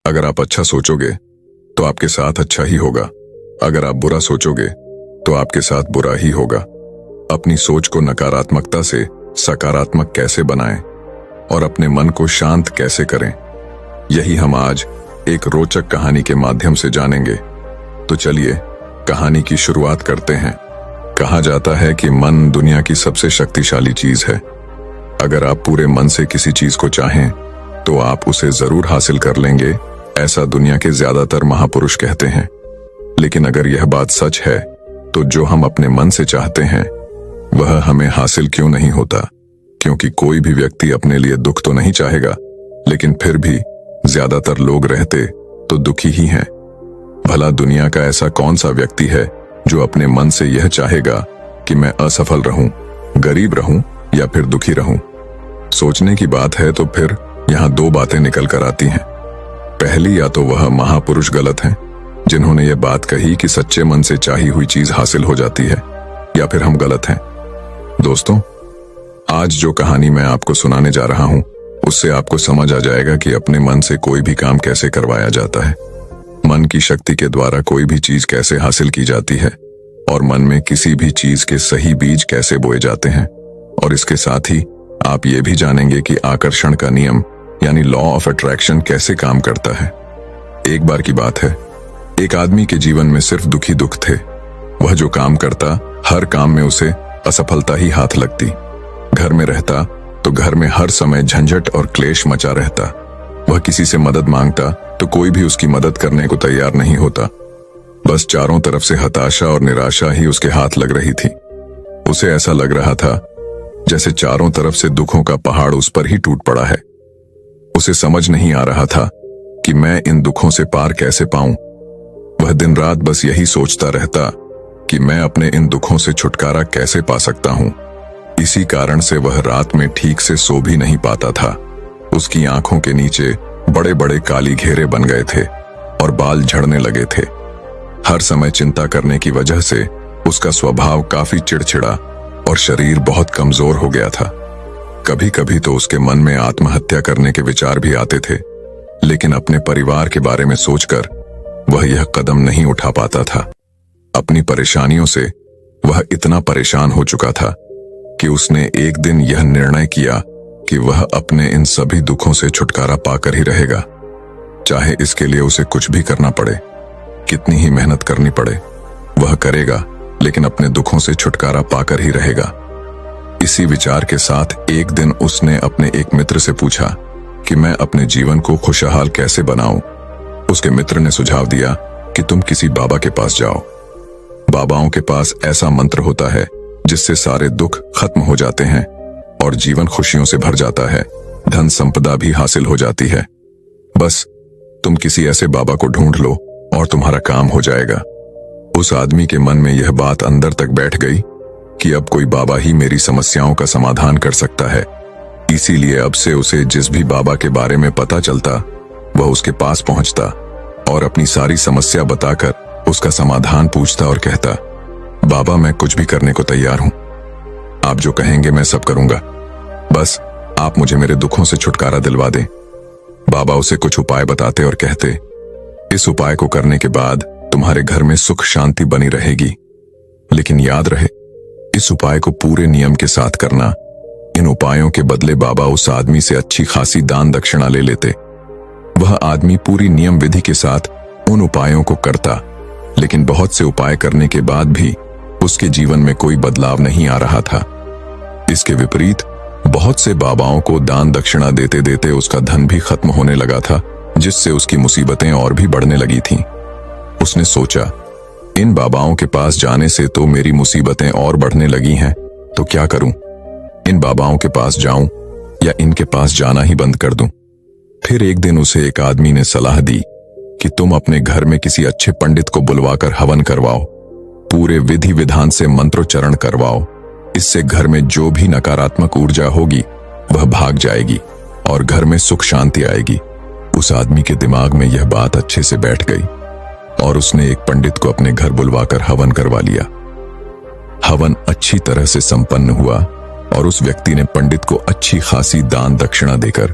अगर आप अच्छा सोचोगे तो आपके साथ अच्छा ही होगा। अगर आप बुरा सोचोगे तो आपके साथ बुरा ही होगा। अपनी सोच को नकारात्मकता से सकारात्मक कैसे बनाएं और अपने मन को शांत कैसे करें, यही हम आज एक रोचक कहानी के माध्यम से जानेंगे। तो चलिए कहानी की शुरुआत करते हैं। कहा जाता है कि मन दुनिया की सबसे शक्तिशाली चीज है। अगर आप पूरे मन से किसी चीज को चाहें तो आप उसे जरूर हासिल कर लेंगे, ऐसा दुनिया के ज्यादातर महापुरुष कहते हैं। लेकिन अगर यह बात सच है तो जो हम अपने मन से चाहते हैं वह हमें हासिल क्यों नहीं होता? क्योंकि कोई भी व्यक्ति अपने लिए दुख तो नहीं चाहेगा, लेकिन फिर भी ज्यादातर लोग रहते तो दुखी ही हैं। भला दुनिया का ऐसा कौन सा व्यक्ति है जो अपने मन से यह चाहेगा कि मैं असफल रहूं, गरीब रहूं या फिर दुखी रहूं? सोचने की बात है तो फिर यहां दो बातें निकल कर आती हैं। पहली, या तो वह महापुरुष गलत हैं जिन्होंने यह बात कही कि सच्चे मन से चाही हुई चीज हासिल हो जाती है, या फिर हम गलत हैं। दोस्तों, आज जो कहानी मैं आपको सुनाने जा रहा हूं उससे आपको समझ आ जाएगा कि अपने मन से कोई भी काम कैसे करवाया जाता है, मन की शक्ति के द्वारा कोई भी चीज कैसे हासिल की जाती है और मन में किसी भी चीज के सही बीज कैसे बोए जाते हैं। और इसके साथ ही आप ये भी जानेंगे कि आकर्षण का नियम यानी लॉ ऑफ अट्रैक्शन कैसे काम करता है। एक बार की बात है, एक आदमी के जीवन में सिर्फ दुखी दुख थे। वह जो काम करता, हर काम में उसे असफलता ही हाथ लगती। घर में रहता तो घर में हर समय झंझट और क्लेश मचा रहता। वह किसी से मदद मांगता तो कोई भी उसकी मदद करने को तैयार नहीं होता। बस चारों तरफ से हताशा और निराशा ही उसके हाथ लग रही थी। उसे ऐसा लग रहा था जैसे चारों तरफ से दुखों का पहाड़ उस पर ही टूट पड़ा है। उसे समझ नहीं आ रहा था कि मैं इन दुखों से पार कैसे पाऊं। वह दिन रात बस यही सोचता रहता कि मैं अपने इन दुखों से छुटकारा कैसे पा सकता हूं। इसी कारण से वह रात में ठीक से सो भी नहीं पाता था। उसकी आंखों के नीचे बड़े बड़े काली घेरे बन गए थे और बाल झड़ने लगे थे। हर समय चिंता करने की वजह से उसका स्वभाव काफी चिड़चिड़ा और शरीर बहुत कमजोर हो गया था। कभी कभी तो उसके मन में आत्महत्या करने के विचार भी आते थे, लेकिन अपने परिवार के बारे में सोचकर वह यह कदम नहीं उठा पाता था। अपनी परेशानियों से वह इतना परेशान हो चुका था कि उसने एक दिन यह निर्णय किया कि वह अपने इन सभी दुखों से छुटकारा पाकर ही रहेगा। चाहे इसके लिए उसे कुछ भी करना पड़े, कितनी ही मेहनत करनी पड़े, वह करेगा, लेकिन अपने दुखों से छुटकारा पाकर ही रहेगा। इसी विचार के साथ एक दिन उसने अपने एक मित्र से पूछा कि मैं अपने जीवन को खुशहाल कैसे बनाऊं। उसके मित्र ने सुझाव दिया कि तुम किसी बाबा के पास जाओ। बाबाओं के पास ऐसा मंत्र होता है जिससे सारे दुख खत्म हो जाते हैं और जीवन खुशियों से भर जाता है, धन संपदा भी हासिल हो जाती है। बस तुम किसी ऐसे बाबा को ढूंढ लो और तुम्हारा काम हो जाएगा। उस आदमी के मन में यह बात अंदर तक बैठ गई कि अब कोई बाबा ही मेरी समस्याओं का समाधान कर सकता है। इसीलिए अब से उसे जिस भी बाबा के बारे में पता चलता वह उसके पास पहुंचता और अपनी सारी समस्या बताकर उसका समाधान पूछता और कहता, बाबा मैं कुछ भी करने को तैयार हूं, आप जो कहेंगे मैं सब करूंगा, बस आप मुझे मेरे दुखों से छुटकारा दिलवा दें। बाबा उसे कुछ उपाय बताते और कहते, इस उपाय को करने के बाद तुम्हारे घर में सुख शांति बनी रहेगी, लेकिन याद रहे इस उपाय को पूरे नियम के साथ करना। इन उपायों के बदले बाबा उस आदमी से अच्छी खासी दान दक्षिणा ले लेते। वह आदमी पूरी नियम विधि के साथ उन उपायों को करता, लेकिन बहुत से उपाय करने के बाद भी उसके जीवन में कोई बदलाव नहीं आ रहा था। इसके विपरीत बहुत से बाबाओं को दान दक्षिणा देते देते उसका धन भी खत्म होने लगा था, जिससे उसकी मुसीबतें और भी बढ़ने लगी थीं। उसने सोचा, इन बाबाओं के पास जाने से तो मेरी मुसीबतें और बढ़ने लगी हैं, तो क्या करूं? इन बाबाओं के पास जाऊं या इनके पास जाना ही बंद कर दूं? फिर एक दिन उसे एक आदमी ने सलाह दी कि तुम अपने घर में किसी अच्छे पंडित को बुलवाकर हवन करवाओ, पूरे विधि विधान से मंत्रोच्चारण करवाओ। इससे घर में जो भी नकारात्मक ऊर्जा होगी वह भाग जाएगी और घर में सुख शांति आएगी। उस आदमी के दिमाग में यह बात अच्छे से बैठ गई और उसने एक पंडित को अपने घर बुलवाकर हवन करवा लिया। हवन अच्छी तरह से संपन्न हुआ और उस व्यक्ति ने पंडित को अच्छी खासी दान दक्षिणा देकर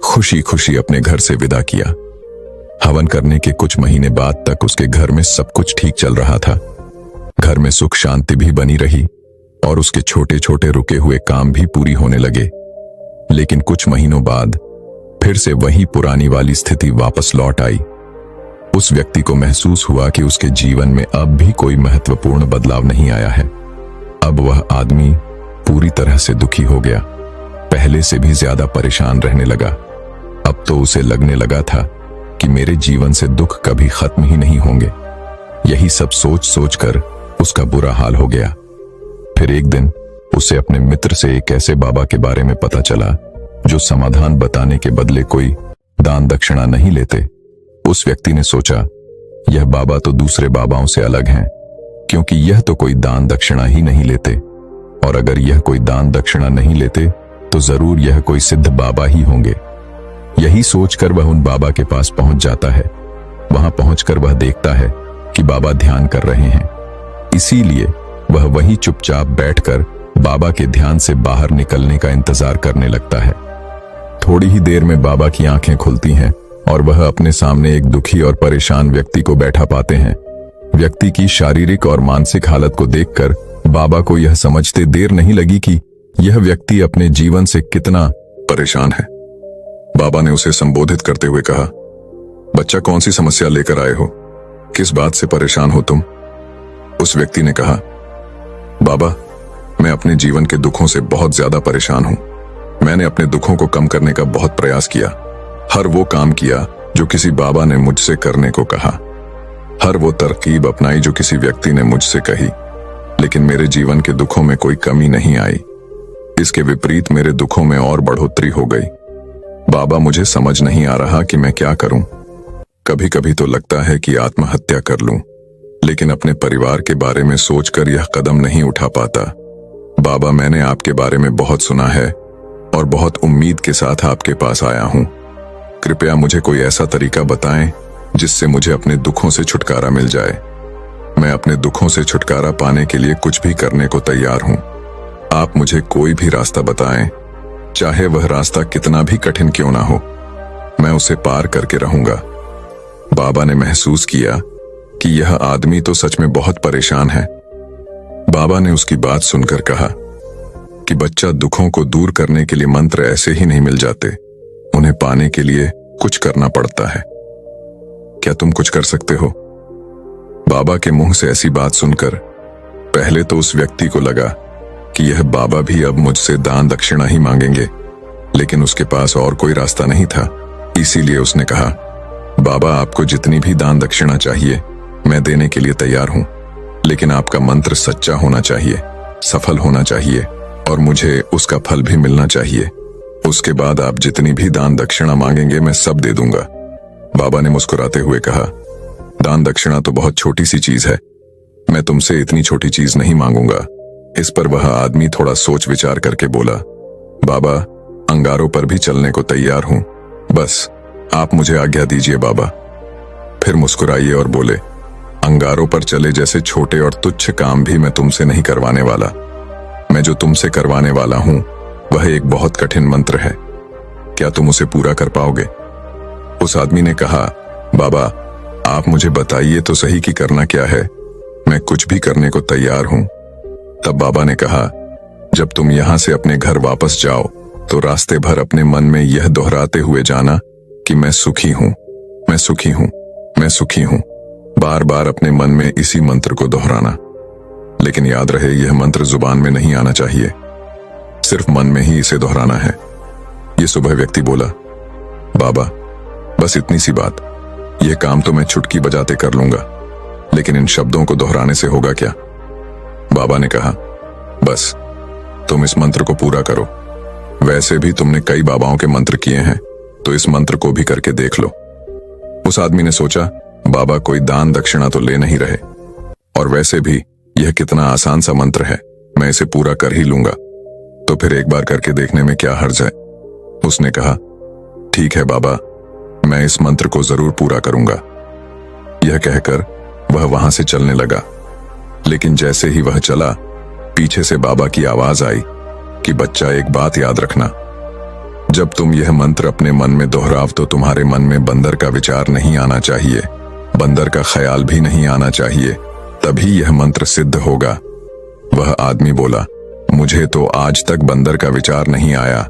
खुशी खुशी अपने घर से विदा किया। हवन करने के कुछ महीने बाद तक उसके घर में सब कुछ ठीक चल रहा था। घर में सुख शांति भी बनी रही और उसके छोटे छोटे रुके हुए काम भी पूरी होने लगे। लेकिन कुछ महीनों बाद फिर से वही पुरानी वाली स्थिति वापस लौट आई। उस व्यक्ति को महसूस हुआ कि उसके जीवन में अब भी कोई महत्वपूर्ण बदलाव नहीं आया है। अब वह आदमी पूरी तरह से दुखी हो गया, पहले से भी ज्यादा परेशान रहने लगा। अब तो उसे लगने लगा था कि मेरे जीवन से दुख कभी खत्म ही नहीं होंगे। यही सब सोच सोचकर उसका बुरा हाल हो गया। फिर एक दिन उसे अपने मित्र से एक ऐसे बाबा के बारे में पता चला जो समाधान बताने के बदले कोई दान दक्षिणा नहीं लेते। उस व्यक्ति ने सोचा, यह बाबा तो दूसरे बाबाओं से अलग हैं, क्योंकि यह तो कोई दान दक्षिणा ही नहीं लेते, और अगर यह कोई दान दक्षिणा नहीं लेते तो जरूर यह कोई सिद्ध बाबा ही होंगे। यही सोचकर वह उन बाबा के पास पहुंच जाता है। वहां पहुंचकर वह देखता है कि बाबा ध्यान कर रहे हैं, इसीलिए वह वहीं चुपचाप बैठकर बाबा के ध्यान से बाहर निकलने का इंतजार करने लगता है। थोड़ी ही देर में बाबा की आंखें खुलती हैं और वह अपने सामने एक दुखी और परेशान व्यक्ति को बैठा पाते हैं। व्यक्ति की शारीरिक और मानसिक हालत को देखकर बाबा को यह समझते देर नहीं लगी कि यह व्यक्ति अपने जीवन से कितना परेशान है। बाबा ने उसे संबोधित करते हुए कहा, बच्चा, कौन सी समस्या लेकर आए हो? किस बात से परेशान हो तुम? उस व्यक्ति ने कहा, बाबा, मैं अपने जीवन के दुखों से बहुत ज्यादा परेशान हूं। मैंने अपने दुखों को कम करने का बहुत प्रयास किया। हर वो काम किया जो किसी बाबा ने मुझसे करने को कहा, हर वो तरकीब अपनाई जो किसी व्यक्ति ने मुझसे कही, लेकिन मेरे जीवन के दुखों में कोई कमी नहीं आई। इसके विपरीत मेरे दुखों में और बढ़ोतरी हो गई। बाबा, मुझे समझ नहीं आ रहा कि मैं क्या करूं। कभी कभी तो लगता है कि आत्महत्या कर लूं, लेकिन अपने परिवार के बारे में सोचकर यह कदम नहीं उठा पाता। बाबा, मैंने आपके बारे में बहुत सुना है और बहुत उम्मीद के साथ आपके पास आया हूं। कृपया मुझे कोई ऐसा तरीका बताएं जिससे मुझे अपने दुखों से छुटकारा मिल जाए। मैं अपने दुखों से छुटकारा पाने के लिए कुछ भी करने को तैयार हूं। आप मुझे कोई भी रास्ता बताएं, चाहे वह रास्ता कितना भी कठिन क्यों ना हो, मैं उसे पार करके रहूंगा। बाबा ने महसूस किया कि यह आदमी तो सच में बहुत परेशान है। बाबा ने उसकी बात सुनकर कहा कि बच्चा, दुखों को दूर करने के लिए मंत्र ऐसे ही नहीं मिल जाते, उन्हें पाने के लिए कुछ करना पड़ता है। क्या तुम कुछ कर सकते हो? बाबा के मुंह से ऐसी बात सुनकर पहले तो उस व्यक्ति को लगा कि यह बाबा भी अब मुझसे दान दक्षिणा ही मांगेंगे, लेकिन उसके पास और कोई रास्ता नहीं था। इसीलिए उसने कहा, बाबा, आपको जितनी भी दान दक्षिणा चाहिए मैं देने के लिए तैयार हूं, लेकिन आपका मंत्र सच्चा होना चाहिए, सफल होना चाहिए और मुझे उसका फल भी मिलना चाहिए। उसके बाद आप जितनी भी दान दक्षिणा मांगेंगे मैं सब दे दूंगा। बाबा ने मुस्कुराते हुए कहा, दान दक्षिणा तो बहुत छोटी सी चीज है, मैं तुमसे इतनी छोटी चीज नहीं मांगूंगा। इस पर वह आदमी थोड़ा सोच विचार करके बोला, बाबा, अंगारों पर भी चलने को तैयार हूं, बस आप मुझे आज्ञा दीजिए बाबा। फिर मुस्कुराइए और बोले, अंगारों पर चले जैसे छोटे और तुच्छ काम भी मैं तुमसे नहीं करवाने वाला। मैं जो तुमसे करवाने वाला हूं वह एक बहुत कठिन मंत्र है। क्या तुम उसे पूरा कर पाओगे? उस आदमी ने कहा, बाबा, आप मुझे बताइए तो सही कि करना क्या है, मैं कुछ भी करने को तैयार हूं। तब बाबा ने कहा, जब तुम यहां से अपने घर वापस जाओ तो रास्ते भर अपने मन में यह दोहराते हुए जाना कि मैं सुखी हूं, मैं सुखी हूं, मैं सुखी हूं। बार बार अपने मन में इसी मंत्र को दोहराना। लेकिन याद रहे, यह मंत्र जुबान में नहीं आना चाहिए, सिर्फ मन में ही इसे दोहराना है। ये सुबह व्यक्ति बोला, बाबा, बस इतनी सी बात, यह काम तो मैं चुटकी बजाते कर लूंगा, लेकिन इन शब्दों को दोहराने से होगा क्या? बाबा ने कहा, बस तुम इस मंत्र को पूरा करो। वैसे भी तुमने कई बाबाओं के मंत्र किए हैं, तो इस मंत्र को भी करके देख लो। उस आदमी ने सोचा, बाबा कोई दान दक्षिणा तो ले नहीं रहे, और वैसे भी यह कितना आसान सा मंत्र है, मैं इसे पूरा कर ही लूंगा, तो फिर एक बार करके देखने में क्या हर्ज है। उसने कहा, ठीक है बाबा, मैं इस मंत्र को जरूर पूरा करूंगा। यह कहकर वह वहां से चलने लगा। लेकिन जैसे ही वह चला, पीछे से बाबा की आवाज आई कि बच्चा, एक बात याद रखना, जब तुम यह मंत्र अपने मन में दोहराव तो तुम्हारे मन में बंदर का विचार नहीं आना चाहिए, बंदर का ख्याल भी नहीं आना चाहिए, तभी यह मंत्र सिद्ध होगा। वह आदमी बोला, मुझे तो आज तक बंदर का विचार नहीं आया।